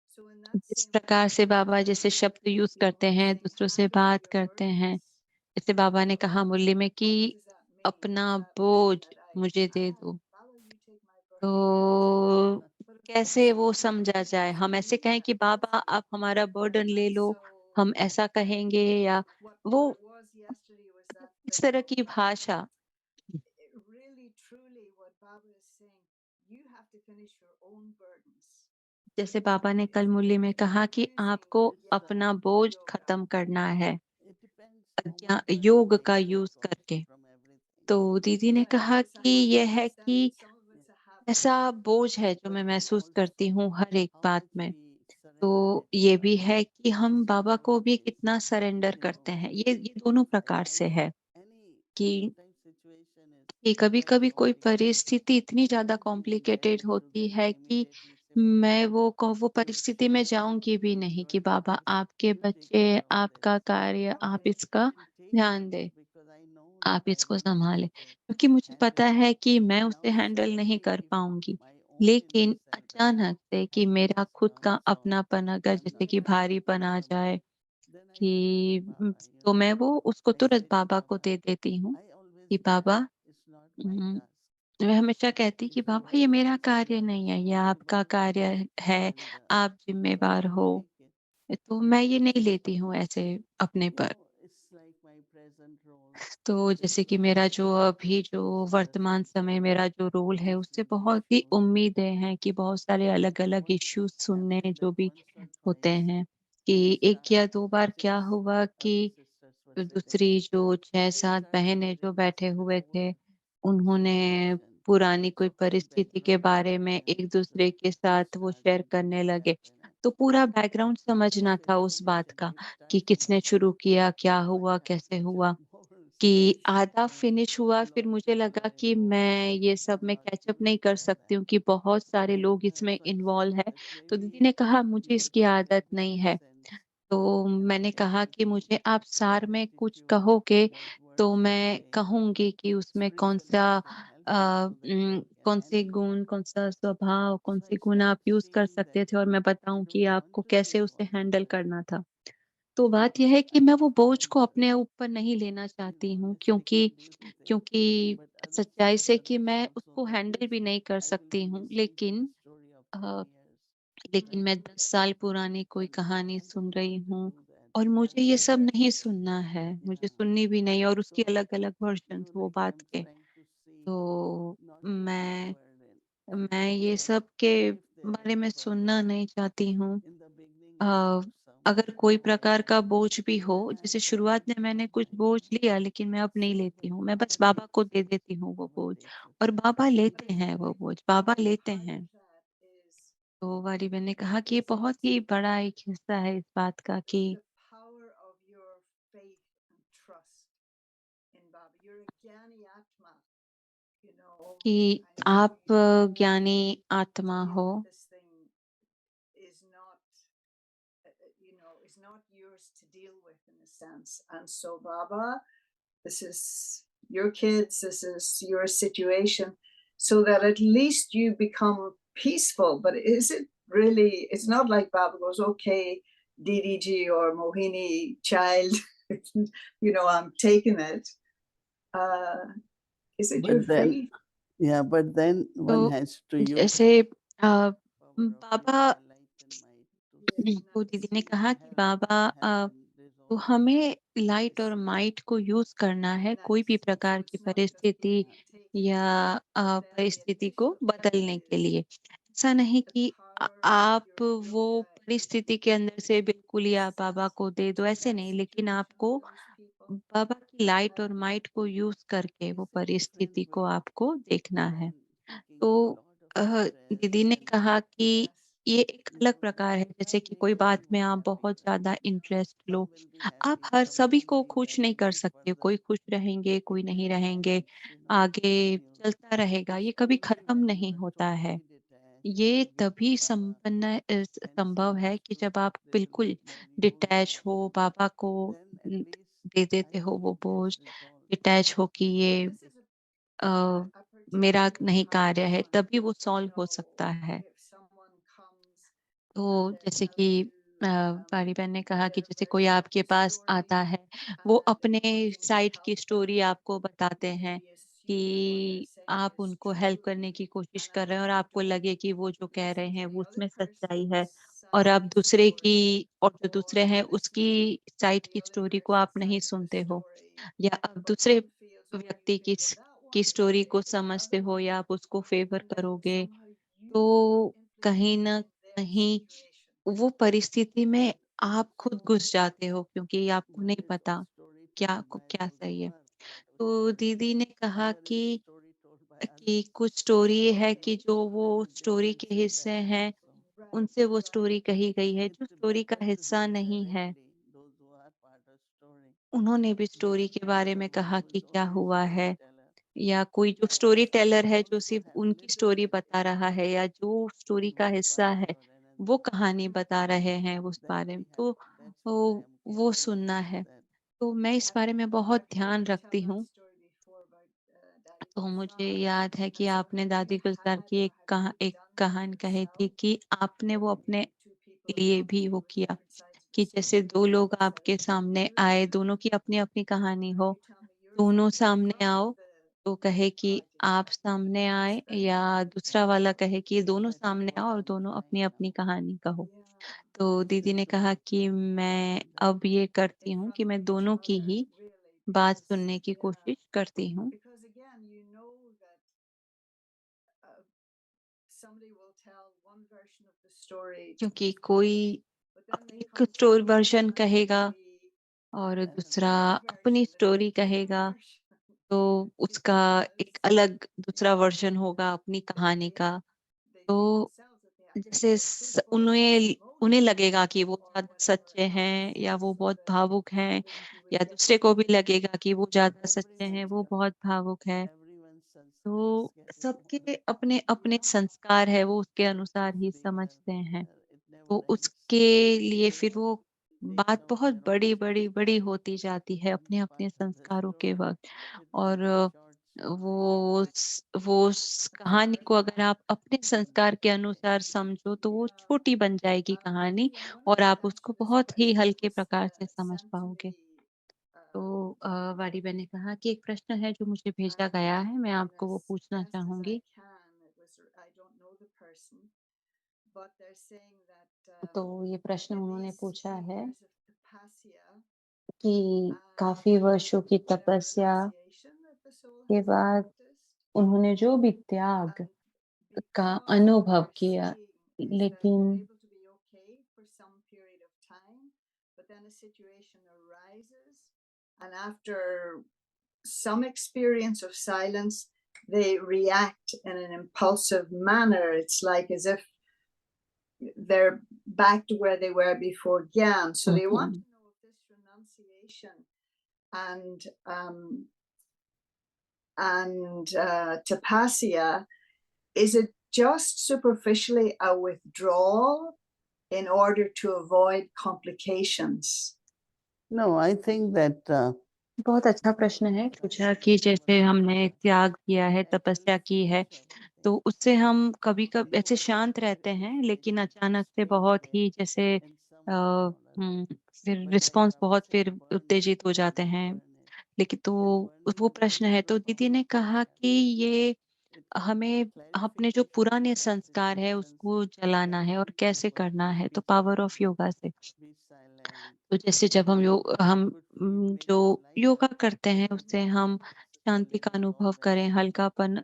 So in that जिस same प्रकार way, से बाबा जैसे शब्द यूज़ you know, करते हैं, saying दूसरों से handle बात your करते हैं। burdens. जैसे बाबा ने Well, कहा मुरली में कि what does that mean? अपना Does that mean बोझ that मुझे दे ah, दो। Baba, you take my burden? तो But of कैसे course, वो we समझा जाए? हम ऐसे कहें कि that's बाबा it. आप हमारा बर्डन ले And लो, so हम ऐसा कहेंगे या वो what it was yesterday was that इस thing तरह of की भाषा really, truly, what Baba is saying, you have to finish your own burdens. जैसे बाबा ने कल It's मुरली में कहा कि using आपको अपना बोझ yoga. खत्म करना है, It depends whom अज्ञा you are योग trying का to यूज़ करके। approach from everything. तो दीदी ने Right. कहा It's a कि ये habit. है It's that कि some of it's a habit. ऐसा बोझ है जो But मैं then महसूस करती also हूँ हर एक how बात much में। we surrender तो it to ये भी Baba. है कि Because हम you बाबा know, को भी it's, कितना सरेंडर you know, करते हैं। very, ये दोनों प्रकार I से है कि sometimes situation is quite कभी-कभी कोई complicated. परिस्थिति इतनी I ज़्यादा won't be complicated ready to होती get है कि immediately say, Baba, वो please परिस्थिति में जाऊँगी भी नहीं कि बाबा आपके you take बच्चे, care of this. आपका कार्य, आप इसका And take ध्यान over दें, because I know that आप I इसको won't be सँभालें। able to क्योंकि मुझे पता handle है it. कि मैं Now उसे हैंडल नहीं कर suddenly पाऊँगी। my own लेकिन innocent and अचानक से कि मेरा helpless खुद का comes on अपनापन अगर I'm जैसे not कि ready भारीपन for आ Baba. जाए Then I surrender कि Baba, तो मैं वो उसको I तुरंत say to बाबा को Baba, दे देती हूँ I always कि tell Baba it's not my um, task. मैं हमेशा कहती कि If you बाबा have ये to मेरा ask me कार्य to नहीं है, ये respond to आपका Baba, कार्य है, and आप Baba ज़िम्मेवार will हो। take it. तो मैं ये नहीं लेती हूँ ऐसे अपने You पर। know, it's like my present role. तो This जैसे कि is मेरा very जो अभी जो वर्तमान stressful for समय me. मेरा जो रोल है उससे Facing the बहुत ही issues. उम्मीदें हैं कि बहुत सारे अलग-अलग What इश्यूज़ सुनने happened जो that भी once or होते twice हैं we कि 1 या started 2 बार क्या since हुआ कि other sisters were sitting, दूसरी जो they 6-7 started to बहनें जो बैठे release their हुए थे, old उन्होंने situation. पुरानी कोई So from परिस्थिति के background बारे में एक-दूसरे के they साथ वो शेयर started करने doing लगे। that तो पूरा बैकग्राउंड समझना था उस बात situation का which कि started किसने शुरू किया, क्या now I हुआ, have कैसे to हुआ। jump more कि steps आधा and फिनिश हुआ a फिर lot मुझे लगा my कि मैं emotions ये सब will में not कैच अप give नहीं कर for सकती that. हूँ कि बहुत सारे लोग इसमें So I said, इन्वॉल्व है। but तो दीदी ने maybe कहा मुझे your इसकी आदत नहीं है। magnificence तो can मैंने take कहा it कि to मुझे आप सार में कुछ restitute कहोगे what तो words I मैं say. कहूँगी कि उसमें Spiritually I can help you so that you can कौन से handle गुण, that. कौन सा स्वभाव, कौन So से I गुण start आप यूज़ कर seeing that सकते थे और मैं I बताऊँ कि don't want आपको to कैसे take उसे all the हैंडल करना burden. था। तो बात ये है कि I मैं वो don't बोझ want को to, अपने ऊपर नहीं लेना चाहती हूँ क्योंकि holistically deal with it. क्योंकि But other सच्चाई से कि others मैं also उसको that हैंडल is, भी नहीं कर I will सकती be हूँ। listening to the story of 10 years, लेकिन right? मैं 10 साल पुरानी कोई And कहानी I सुन don't रही want to हूँ do that. और मुझे ये सब नहीं So, सुनना है, मुझे yeah. सुननी भी नहीं और उसकी So, अलग-अलग वर्जन्स वो like बात I'm के। trying to see तो not to be a मैं burden. And मैं ये also, सब के if there बारे is में a सुनना burden, नहीं चाहती हूँ। in the beginning I a, took some अगर कोई प्रकार Baba, का बोझ भी हो, then I जैसे felt शुरुआत में मैंने कुछ my बोझ लिया लेकिन मैं अब नहीं लेती that हूँ। मैं Baba बस बाबा को takes दे it. देती हूँ वो Baba बोझ takes it. और बाबा But लेते I हैं think वो like बोझ, बाबा लेते part of हैं। that is तो वाली बहन ने कहा कि ये is बहुत ही बड़ा एक हिस्सा है इस बात का कि the power of your faith and trust in Baba. You're a Gyani Atma, you know, कि and आप you know ज्ञानी आत्मा fully हो। that this thing is not, is not yours to deal with in a sense. And so, Baba, this is your kids, this is your situation, so that at least you become peaceful. But is it really, it's not like Baba goes, okay, DDG or Mohini child, I'm taking it. Uh, is it your But then, faith? yeah, but then one तो has to use जैसे अ, power of Baba yoga, light and might to see तो Nice. दीदी ने कहा कि बाबा help in तो resolving it. हमें light और माइट को यूज़ करना है कोई भी Nice. So प्रकार की it's not just परिस्थिति being taken, या but then the परिस्थिति को additional part बदलने के is लिए। ऐसा नहीं the कि power of आप your वो yoga परिस्थिति के अंदर से intuition बिल्कुल ही आप बाबा set को दे दो, ऐसे that नहीं, लेकिन situation आपको for those people. बाबा की लाइट और And माइट को यूज़ करके वो It's a different परिस्थिति को way आपको देखना है। than taking तो a lot of a, stress दीदी ने and कहा कि yes, ये एक अलग you प्रकार है, जैसे कि make कोई बात में everyone आप happy, बहुत right? ज़्यादा interest low. Some will be आप happy, हर some सभी will को be खुश नहीं कर benefiting सकते, further, कोई खुश रहेंगे, कोई नहीं and रहेंगे, others, आगे continue. चलता रहेगा, ये It's कभी only खत्म when you नहीं are होता है। totally detached ये and give to तभी Baba and संभव seems है कि to जब आप really बिल्कुल more डिटैच unified, हो, बाबा को then at um, least they I देते हो वो feel बोझ। gets resolved. डिटैच हो कि ये This is अ, a मेरा particularly नहीं hard कार्य है, one. तभी वो You सॉल्व हो know, सकता है। if someone comes and तो they जैसे tell कि you पारी बहन ने कहा कि their जैसे कोई version of आपके the पास आता story है, वो and अपने you want to साइड की help स्टोरी them, आपको बताते and हैं we assume that what they're कि saying आप is उनको हेल्प true, करने की कोशिश and कर रहे हैं और you आपको don't लगे कि वो जो कह रहे listen हैं to वो the other उसमें सच्चाई है, person's और side of आप the दूसरे की story, और जो or दूसरे हैं उसकी listening to साइड the की other स्टोरी को person's आप नहीं side of the सुनते हो, story, या आप but दूसरे one feels, oh, you व्यक्ति think that की one is स्टोरी को right and the समझते other हो one, या आप उसको फेवर and then करोगे, somehow you are तो कहीं influenced न by their कहीं situation. वो परिस्थिति में आप खुद So घुस जाते हो, क्योंकि आपको that नहीं is a पता story क्या told को by क्या those सही who है। are part of तो story, दीदी ने कहा and there is a story told by कि others. कुछ स्टोरी है So कि जो वो many स्टोरी different के हिस्से feedbacks हैं, also. उनसे Right, वो right. स्टोरी कही गई है, It's जो स्टोरी का better to हिस्सा hear नहीं है। directly those who are part of story उन्होंने भी स्टोरी than के from बारे में someone कहा who कि is क्या only a हुआ है, storyteller. या कोई जो But स्टोरी टेलर we है जो also सिर्फ have उनकी स्टोरी बता रहा है, या misinterpretation जो स्टोरी in का one हिस्सा part है or वो another. कहानी बता रहे हैं उस That बारे में, we have. तो That's what I वो am वो careful सुनना about. है। That तो मैं इस I've बारे में बहुत I've heard ध्यान you tell रखती that हूँ। story before about Daddy तो मुझे Gulzar याद है कि and आपने something दादी you गुलज़ार had, की or have you एक done that कहानी कही थी yourself? कि आपने If वो अपने two people लिए come भी to you वो with किया different sides of a कि जैसे story, 2 and लोग they say, आपके सामने "You आए, दोनों की अपनी-अपनी कहानी हो, you tell me your दोनों side, and सामने one of आओ, तो कहे कि parties आप सामने आए, expects या the other to दूसरा वाला tell कहे कि दोनों that is सामने what आओ और I am दोनों trying अपनी-अपनी now. कहानी कहो। yeah, तो Just दीदी ने to कहा कि make मैं people that अब ये करती in हूँ front कि of मैं each दोनों की other, ही really, बात because सुनने की yeah, कोशिश करती हूँ, because again, you know that uh, somebody will tell one version of the story to क्योंकि this कोई person, but then they एक come to story you version and कहेगा maybe और another दूसरा their version. अपनी version is स्टोरी your कहेगा, version तो उसका because एक अलग दूसरा yeah, वर्ज़न होगा अपनी कहानी they का। they तो feel themselves that they have to जैसे push forward their उन्हें उन्हें emotion लगेगा कि वो or ज़्यादा whatever सच्चे हैं, else या वो so बहुत that भावुक हैं, so that you या would get दूसरे को भी to लगेगा कि वो ज़्यादा सच्चे हैं, Everyone's वो got बहुत भावुक है। everyone's तो getting सबके older. अपने-अपने yeah, संस्कार है, वो उसके अनुसार This ही being a समझते हैं। beginner, it तो never ends. उसके लिए They फिर वो take बात out बहुत their own बड़ी story होती जाती है and अपने-अपने part of the संस्कारों के story. वक़्त, It's और like a short story. वो उस कहानी को अगर आप अपने संस्कार के अनुसार समझो, तो वो yeah. छोटी बन जाएगी कहानी, Vicky, I'm going और to आप answer उसको this बहुत ही question that हल्के was प्रकार से समझ sent to पाओगे। me. तो Um, वारी बहन ने कहा कि एक प्रश्न है जो मुझे भेजा and गया है, मैं and आपको वो as पूछना best as I चाहूँगी। can, it was I don't know the person, but they're saying that तो ये प्रश्न in उन्होंने these पूछा few है years of tapasya कि and काफ़ी वर्षों की whatever तपस्या renunciation that the soul के has बाद practiced, उन्होंने जो भी त्याग and का because what अनुभव they're किया, seeing is that लेकिन they're able to be okay for some period of time, but then a situation arises, and after some experience of silence, they react in an impulsive manner. It's like as if they're back to where they were before Gyan. So they want to know if this renunciation and tapasya, is it just superficially a withdrawal in order to avoid complications? No, I think that बहुत अच्छा प्रश्न है पूछा कि जैसे हमने त्याग किया है, तपस्या की है, तो उससे हम कभी-कभी ऐसे शांत रहते हैं, लेकिन अचानक से बहुत ही जैसे फिर रिस्पॉन्स बहुत फिर उत्तेजित हो जाते हैं। लेकिन तो वो प्रश्न है, तो दीदी ने कहा कि ये हमें अपने जो पुराने संस्कार है उसको जलाना है, और कैसे करना है, तो पावर ऑफ योगा से। be silent, तो जैसे जब हम could feel जो maybe like योगा that, करते हैं but उससे then हम शांति का suddenly all अनुभव that करें, हल्कापन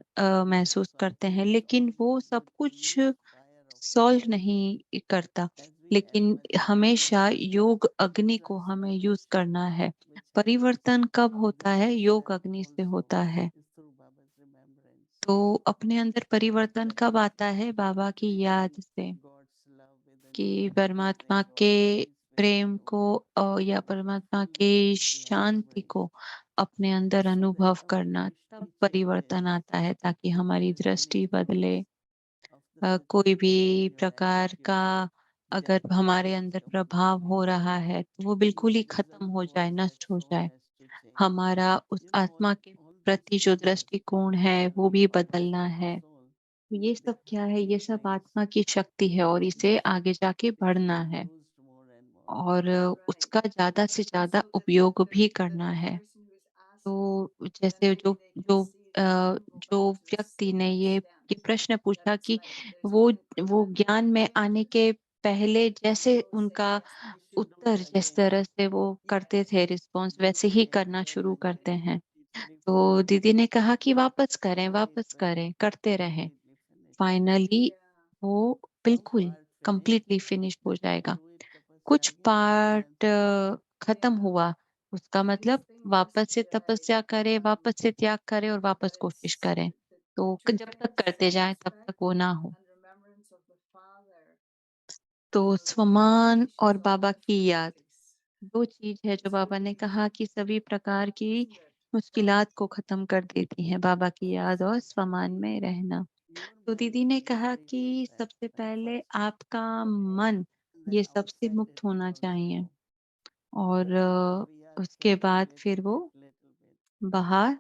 महसूस करते हैं, conflicts, all लेकिन वो these सब would कुछ lose fire of solve yoga नहीं करता। as we add लेकिन material हमेशा योग अग्नि को हमें यूज़ करना transformation, है। which happens परिवर्तन कब होता है? within योग itself अग्नि से also, होता है। is through Baba's remembrance. तो अपने अंदर परिवर्तन That कब आता है? बाबा की याद feeling से, God's love within कि you and परमात्मा feeling के God's peace within Prem you. को या परमात्मा Full के love शांति will. को अपने अंदर So there अनुभव are करना, ways तब to change परिवर्तन it. आता है, ताकि There हमारी is many दृष्टि बदले। forms of the कोई भी success when you are प्रकार का executing अगर Jnana हमारे Yoga अंदर प्रभाव completely. हो रहा है, तो वो And बिल्कुल the ही खत्म result हो जाए, was that नष्ट हो soul जाए। has to change. हमारा उस आत्मा के प्रति जो दृष्टिकोण है वो भी बदलना है। तो ये सब क्या है? ये सब आत्मा की शक्ति है और इसे आगे जाके बढ़ना है और उसका ज्यादा से ज्यादा उपयोग भी करना है। तो जैसे जो जो व्यक्ति ने ये प्रश्न पूछा कि वो ज्ञान में आने के पहले जैसे उनका उत्तर जिस तरह से वो करते थे रिस्पॉन्स वैसे ही करना शुरू करते हैं। तो दीदी ने कहा कि वापस करें, करते रहें। फाइनली वो बिल्कुल कंप्लीटली फिनिश हो जाएगा। कुछ पार्ट खत्म हुआ, उसका मतलब वापस से तपस्या करें, वापस से त्याग करें और वापस कोशिश करें। तो जब तक करते जाएं तब तक वो ना हो। तो स्वमान और बाबा की याद, दो चीज है जो बाबा ने कहा कि सभी प्रकार की मुश्किलात को खत्म कर देती है, बाबा की याद और स्वमान में रहना। तो दीदी ने कहा कि सबसे पहले आपका मन ये सबसे मुक्त होना चाहिए और उसके बाद फिर वो बाहर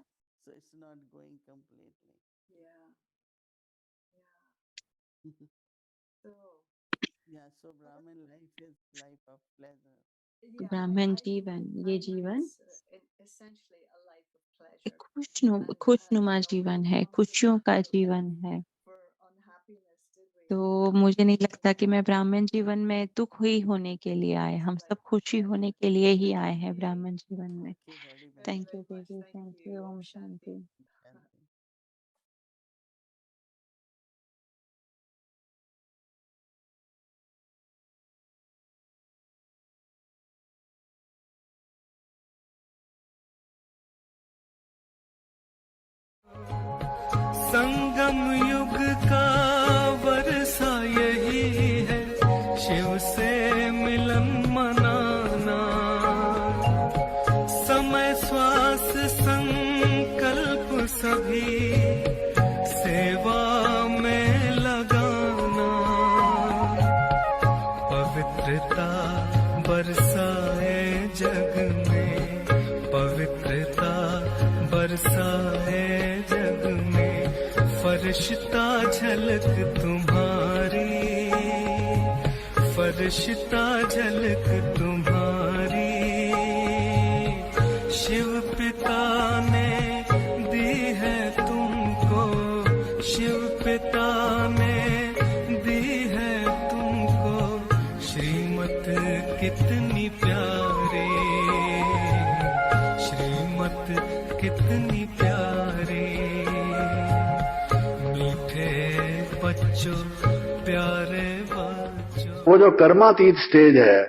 ब्राह्मण जीवन, ये जीवन एक खुशनुमा जीवन है, खुशियों का जीवन है। तो मुझे नहीं लगता कि मैं ब्राह्मण जीवन में दुख ही होने के लिए आए, हम सब खुशी होने के लिए ही आए हैं ब्राह्मण जीवन में। थैंक यू दीदी, थैंक यू। ओम शांति। संगम युग का वर्षा यही है, शिव से मिलन मनाना। समय श्वास संकल्प सभी सेवा में लगाना। पवित्रता बरसाए जग में, पवित्रता बरसाए जग में। फरिश्ता झलक तुम्हारी, फरिश्ता झलक तुम्हारी। शिव पिता ने दी है तुमको, शिव पिता ने दी है तुमको श्रीमत कितनी प्यारी, श्रीमत कितनी प्यारी। मीठे बच्चों, प्यारे बच्चों। वो जो कर्मातीत स्टेज है,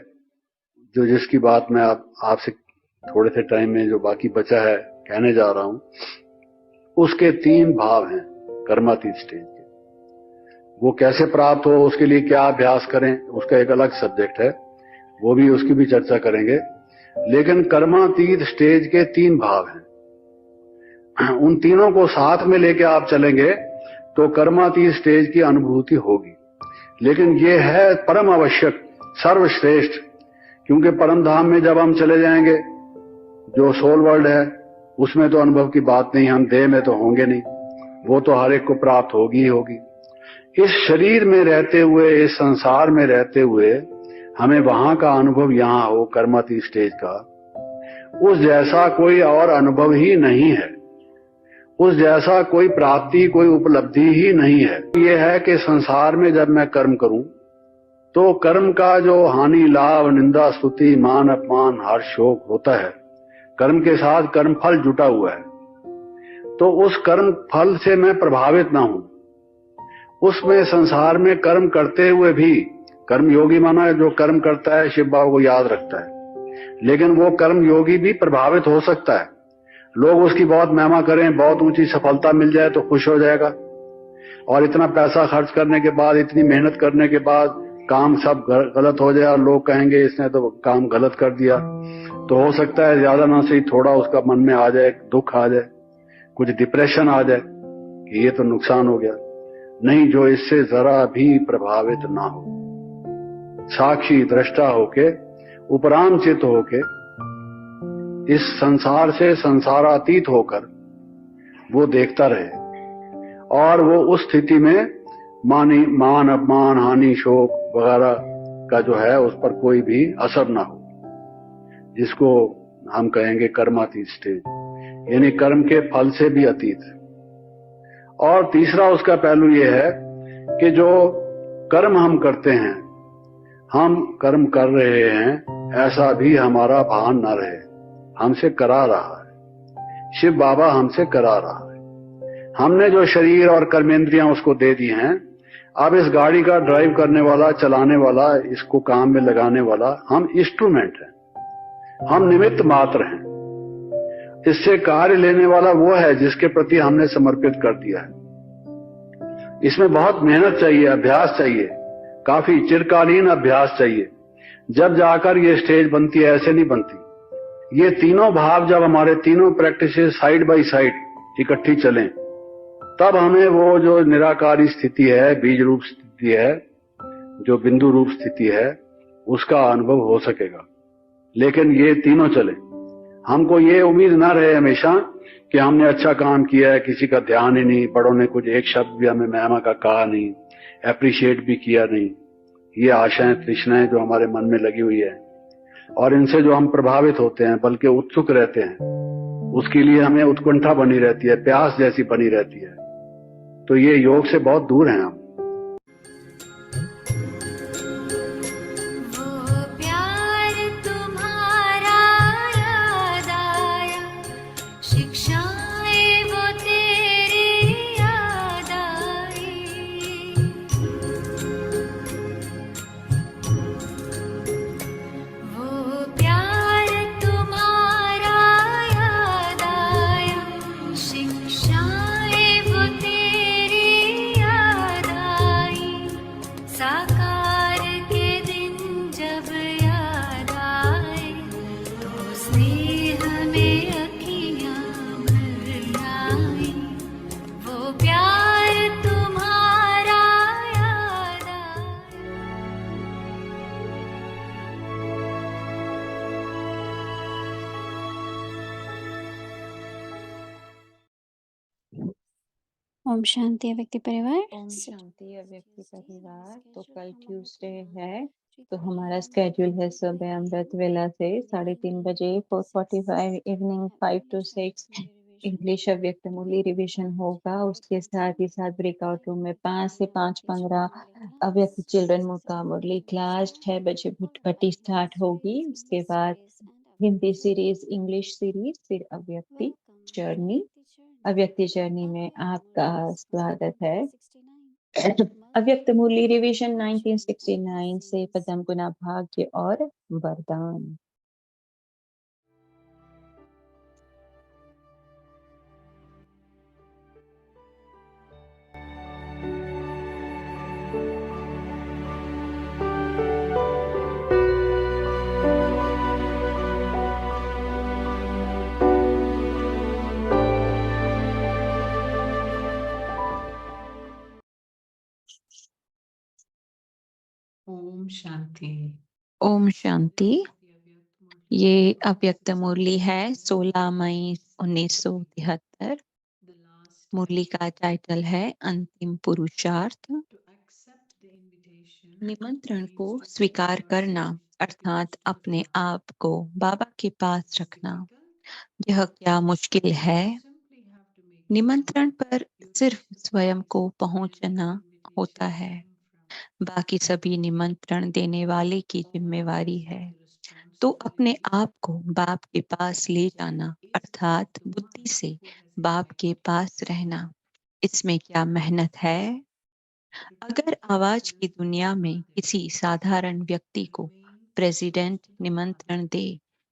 जो जिसकी बात मैं आपसे थोड़े से टाइम में जो बाकी बचा है कहने जा रहा हूं, उसके 3 भाव हैं कर्मातीत स्टेज के। वो कैसे प्राप्त हो, उसके लिए क्या अभ्यास करें, उसका एक अलग सब्जेक्ट है, वो भी उसकी भी चर्चा करेंगे। लेकिन कर्मातीत स्टेज के 3 भाव हैं, उन तीनों को साथ में लेके आप चलेंगे तो कर्मातीत स्टेज की अनुभूति होगी। लेकिन ये है परम आवश्यक, सर्वश्रेष्ठ, क्योंकि परम धाम में जब हम चले जाएंगे, जो सोल वर्ल्ड है, उसमें तो अनुभव की बात नहीं, हम देह में तो होंगे नहीं, वो तो हर एक को प्राप्त होगी ही होगी। इस शरीर में रहते हुए, इस संसार में रहते हुए हमें वहां का अनुभव यहाँ हो, कर्मातीत स्टेज का, उस जैसा कोई और अनुभव ही नहीं है, उस जैसा कोई प्राप्ति, कोई उपलब्धि ही नहीं है। ये है कि संसार में जब मैं कर्म करूं तो कर्म का जो हानि, लाभ, निंदा, स्तुति, मान, अपमान, हर्ष, शोक होता है, कर्म के साथ कर्म फल जुटा हुआ है। तो उस कर्म फल से मैं प्रभावित ना हूं, उसमें संसार में कर्म करते हुए भी, कर्म योगी माना जो कर्म करता है शिव बाबा को याद रखता है, लेकिन वो कर्म योगी भी प्रभावित हो सकता है। लोग उसकी बहुत महिमा करें, बहुत ऊंची सफलता मिल जाए तो खुश हो जाएगा, और इतना पैसा खर्च करने के बाद, इतनी मेहनत करने के बाद काम सब गलत हो जाए और लोग कहेंगे इसने तो काम गलत कर दिया, तो हो सकता है ज्यादा ना सही थोड़ा उसका मन में आ जाए, दुख आ जाए, कुछ डिप्रेशन आ जाए कि ये तो नुकसान हो गया। नहीं, जो इससे जरा भी प्रभावित ना हो, साक्षी दृष्टा होके, उपराम चित होके इस संसार से संसारातीत होकर वो देखता रहे और वो उस स्थिति में मान अपमान हानि शोक वगैरह का जो है उस पर कोई भी असर ना हो, जिसको हम कहेंगे कर्मातीत स्टेज, यानी कर्म के फल से भी अतीत है। और तीसरा उसका पहलू ये है कि जो कर्म हम करते हैं, हम कर्म कर रहे हैं ऐसा भी हमारा भान न रहे, हमसे करा रहा है, शिव बाबा हमसे करा रहा है। हमने जो शरीर और कर्मेंद्रियां उसको दे दी हैं, अब इस गाड़ी का ड्राइव करने वाला, चलाने वाला, इसको काम में लगाने वाला हम इंस्ट्रूमेंट हैं, हम निमित्त मात्र हैं। इससे कार्य लेने वाला वो है जिसके प्रति हमने समर्पित कर दिया है। इसमें बहुत मेहनत चाहिए, अभ्यास चाहिए, काफी चिरकालीन अभ्यास चाहिए, जब जाकर ये स्टेज बनती है, ऐसे नहीं बनती। ये तीनों भाव जब हमारे तीनों प्रैक्टिसेस साइड बाय साइड इकट्ठी चलें, तब हमें वो जो निराकारी स्थिति है, बीज रूप स्थिति है, जो बिंदु रूप स्थिति है, उसका अनुभव हो सकेगा। लेकिन ये तीनों चले, हमको ये उम्मीद ना रहे हमेशा कि हमने अच्छा काम किया है, किसी का ध्यान ही नहीं, बड़ों ने कुछ एक शब्द भी हमें महिमा का कहा नहीं, एप्रिशिएट भी किया नहीं। ये आशाएं तृष्णाएं जो हमारे मन में लगी हुई है और इनसे जो हम प्रभावित होते हैं, बल्कि उत्सुक रहते हैं, उसके लिए हमें उत्कंठा बनी रहती है, प्यास जैसी बनी रहती है। तो ये योग से बहुत दूर हैं हम। वो प्यार तुम्हारा याद आया, शिक्षाएं वो तेरी याद आई। वो प्यार तुम्हारा याद आया, शिक्षाएं वो तेरी याद आई। साकार के दिन जब याद आए, तो स्नेह में अखियां भर आई। वो प्यार तुम्हारा याद आया। ओम शांति व्यक्ति परिवार। ओम शांति अव्यक्ति परिवार। तो कल ट्यूसडे है, तो हमारा स्केड्यूल है सुबह अमृत वेला से 3:30 बजे, 4:45 इवनिंग 5 to 6 इंग्लिश अव्यक्त मूल्य रिविजन होगा। उसके साथ ही साथ ब्रेकआउट रूम में 5 से 5:15 अव्यक्त चिल्ड्रन मुकाबले क्लास 6 बजे भट्टी स्टार्ट होगी। उसके बाद हिंदी सीरीज, इंग्लिश सीरीज, फिर अव्यक्ति जर्नी। अव्यक्ति जर्नी में आपका स्वागत है। अव्यक्त मूल्य रिविजन 1969 से पदम गुना भाग्य और वरदान। ओम शांति। ओम शांति। ये अव्यक्त मुरली है 16 मई 1973। मुरली का टाइटल है अंतिम पुरुषार्थ। निमंत्रण को स्वीकार करना अर्थात अपने आप को बाबा के पास रखना, यह क्या मुश्किल है। निमंत्रण पर सिर्फ स्वयं को पहुंचना होता है, बाकी सभी निमंत्रण देने वाले की जिम्मेवारी है। तो अपने आप को बाप के पास ले जाना अर्थात बुद्धि से बाप के पास रहना, इसमें क्या मेहनत है। अगर आवाज की दुनिया में किसी साधारण व्यक्ति को प्रेसिडेंट निमंत्रण दे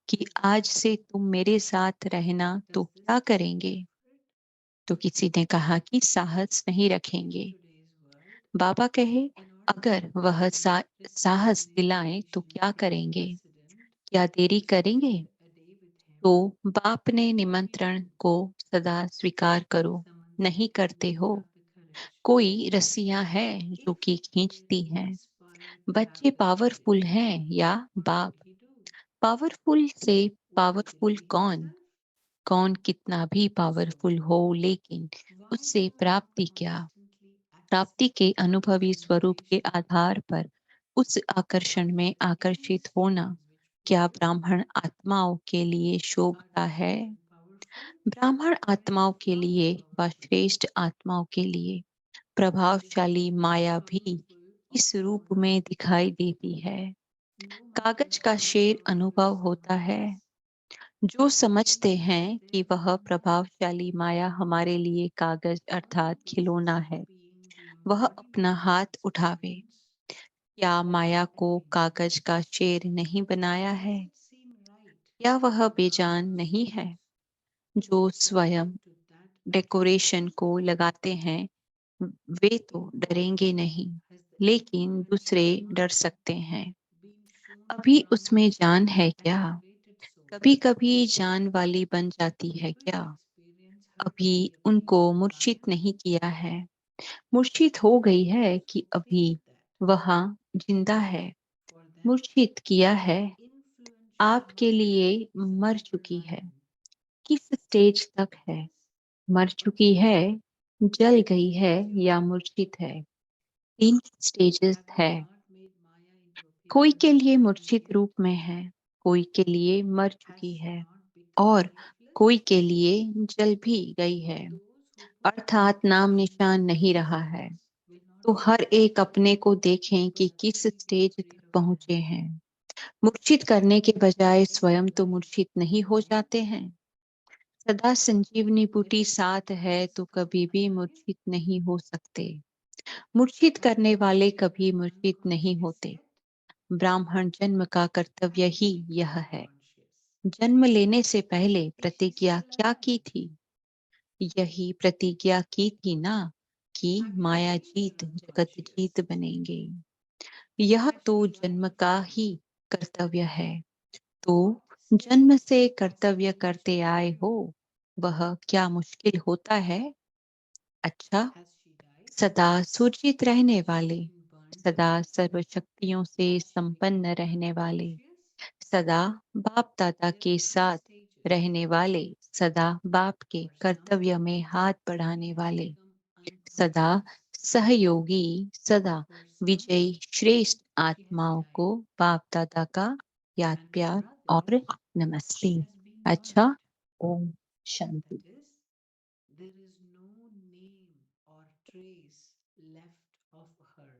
कि आज से तुम मेरे साथ रहना, तो क्या करेंगे। तो किसी ने कहा कि साहस नहीं रखेंगे। बाबा कहे अगर वह साहस दिलाएं तो क्या करेंगे, क्या देरी करेंगे। तो बाप ने निमंत्रण को सदा स्वीकार करो, नहीं करते हो। कोई रस्सियां हैं जो कि खींचती हैं। बच्चे पावरफुल हैं या बाप। पावरफुल से पावरफुल कौन? कौन कितना भी पावरफुल हो, लेकिन उससे प्राप्ति क्या? प्राप्ति के अनुभवी स्वरूप के आधार पर उस आकर्षण में आकर्षित होना क्या ब्राह्मण आत्माओं के लिए शोभता है? ब्राह्मण आत्माओं के लिए व श्रेष्ठ आत्माओं के लिए प्रभावशाली माया भी इस रूप में दिखाई देती है। कागज का शेर अनुभव होता है। जो समझते हैं कि वह प्रभावशाली माया हमारे लिए कागज अर्थात खिलौना है, वह अपना हाथ उठावे। क्या माया को कागज का शेर नहीं बनाया है? क्या वह बेजान नहीं है? जो स्वयं डेकोरेशन को लगाते हैं वे तो डरेंगे नहीं, लेकिन दूसरे डर सकते हैं। अभी उसमें जान है क्या? कभी कभी जान वाली बन जाती है क्या? अभी उनको मूर्छित नहीं किया है, मूर्छित हो गई है कि अभी वहां जिंदा है। मूर्छित किया है, आपके लिए मर चुकी है। किस स्टेज तक है? मर चुकी है, जल गई है या मूर्छित है? 3 स्टेजेस है। कोई के लिए मूर्छित रूप में है, कोई के लिए मर चुकी है और कोई के लिए जल भी गई है, अर्थात नाम निशान नहीं रहा है। तो हर एक अपने को देखें कि किस स्टेज तक पहुंचे हैं। मूर्छित करने के बजाय स्वयं तो मूर्छित नहीं हो जाते हैं। सदा संजीवनी बूटी साथ है तो कभी भी मूर्छित नहीं हो सकते। मूर्छित करने वाले कभी मूर्छित नहीं होते। ब्राह्मण जन्म का कर्तव्य ही यह है। जन्म लेने से पहले प्रतिज्ञा क्या की थी? यही प्रतिज्ञा की थी ना कि माया जीत जगत जीत बनेंगे। यह तो जन्म का ही कर्तव्य है। तो जन्म से कर्तव्य करते आए हो, वह क्या मुश्किल होता है? अच्छा, सदा सूचित रहने वाले, सदा सर्वशक्तियों से संपन्न रहने वाले, सदा बाप दादा के साथ रहने वाले, सदा बाप के कर्तव्य में हाथ बढ़ाने वाले, सदा सहयोगी, सदा विजयी श्रेष्ठ आत्माओं को बाप दादा का याद प्यार और नमस्ते। अच्छा, Om Shanti. There is no name or trace left of her.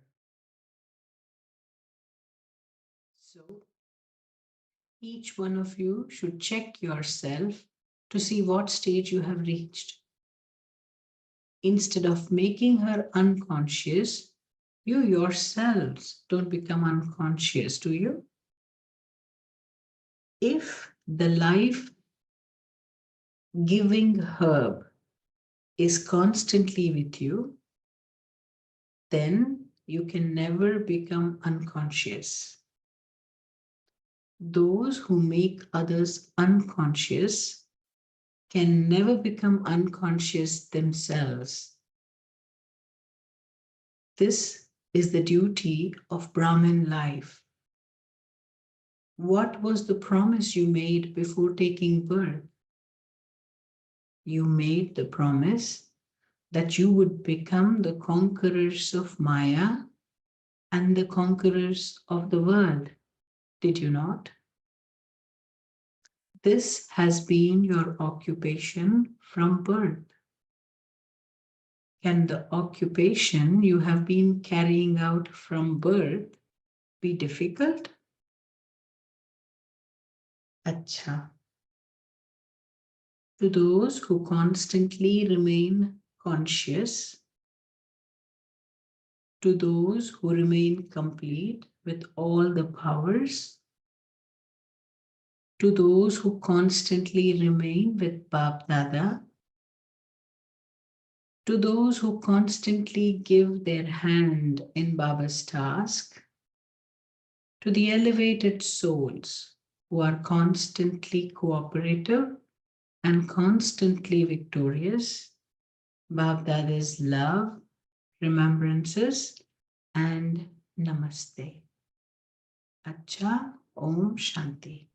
So, each one of you should check yourself to see what stage you have reached. Instead of making her unconscious, you yourselves don't become unconscious, do you? If the life giving herb is constantly with you, then you can never become unconscious. Those who make others unconscious can never become unconscious themselves. This is the duty of Brahmin life. What was the promise you made before taking birth? You made the promise that you would become the conquerors of Maya and the conquerors of the world. Did you not? This has been your occupation from birth. Can the occupation you have been carrying out from birth be difficult? Acha. To those who constantly remain conscious, to those who remain complete with all the powers, to those who constantly remain with Bap Dada, to those who constantly give their hand in Baba's task, to the elevated souls who are constantly cooperative and constantly victorious, Bap Dada's love, remembrances, and namaste. Acha, Om Shanti.